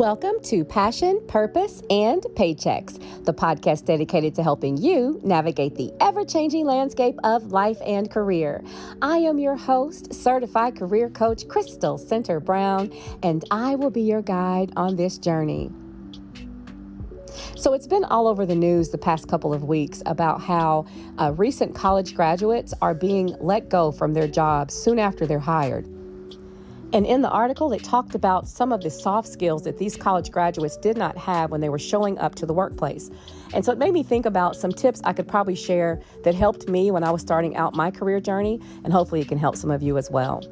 Welcome to Passion, Purpose, and Paychecks, the podcast dedicated to helping you navigate the ever-changing landscape of life and career. I am your host, certified career coach Crystal Center Brown, and I will be your guide on this journey. So it's been all over the news the past couple of weeks about how recent college graduates are being let go from their jobs soon after they're hired. And in the article, it talked about some of the soft skills that these college graduates did not have when they were showing up to the workplace. And so it made me think about some tips I could probably share that helped me when I was starting out my career journey, and hopefully it can help some of you as well.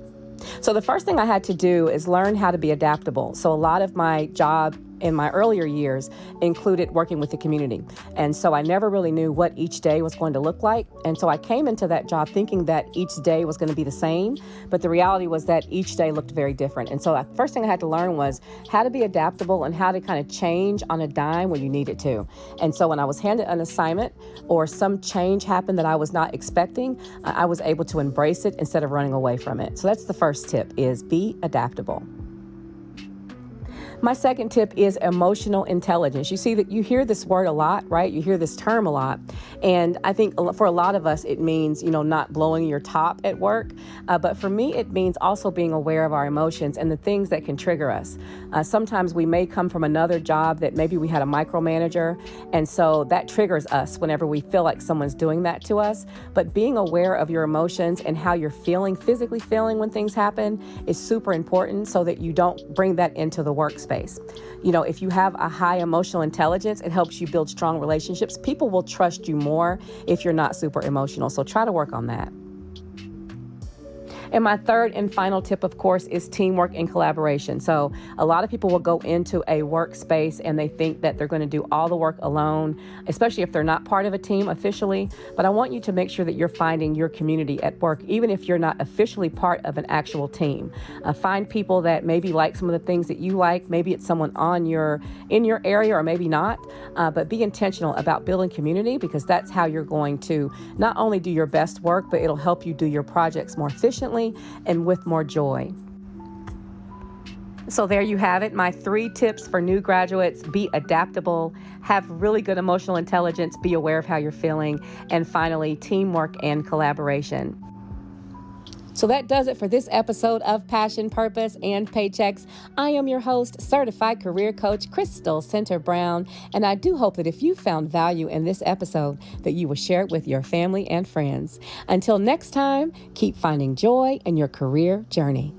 So the first thing I had to do is learn how to be adaptable. So a lot of my job in my earlier years included working with the community. And so I never really knew what each day was going to look like. And so I came into that job thinking that each day was going to be the same. But the reality was that each day looked very different. And so the first thing I had to learn was how to be adaptable and how to kind of change on a dime when you needed to. And so when I was handed an assignment or some change happened that I was not expecting, I was able to embrace it instead of running away from it. So that's the first tip, is be adaptable. My second tip is emotional intelligence. You see that you hear this word a lot, right? You hear this term a lot. And I think for a lot of us, it means, not blowing your top at work. But for me, it means also being aware of our emotions and the things that can trigger us. Sometimes we may come from another job that maybe we had a micromanager. And so that triggers us whenever we feel like someone's doing that to us. But being aware of your emotions and how you're feeling, physically feeling when things happen is super important so that you don't bring that into the workspace. If you have a high emotional intelligence, it helps you build strong relationships. People will trust you more if you're not super emotional. So try to work on that. And my third and final tip, of course, is teamwork and collaboration. So a lot of people will go into a workspace and they think that they're going to do all the work alone, especially if they're not part of a team officially. But I want you to make sure that you're finding your community at work, even if you're not officially part of an actual team. Find people that maybe like some of the things that you like. Maybe it's someone in your area or maybe not. But be intentional about building community, because that's how you're going to not only do your best work, but it'll help you do your projects more efficiently and with more joy. So there you have it, my 3 tips for new graduates. Be adaptable, have really good emotional intelligence, be aware of how you're feeling, and finally, teamwork and collaboration. So that does it for this episode of Passion, Purpose, and Paychecks. I am your host, certified career coach Crystal Center Brown, and I do hope that if you found value in this episode, that you will share it with your family and friends. Until next time, keep finding joy in your career journey.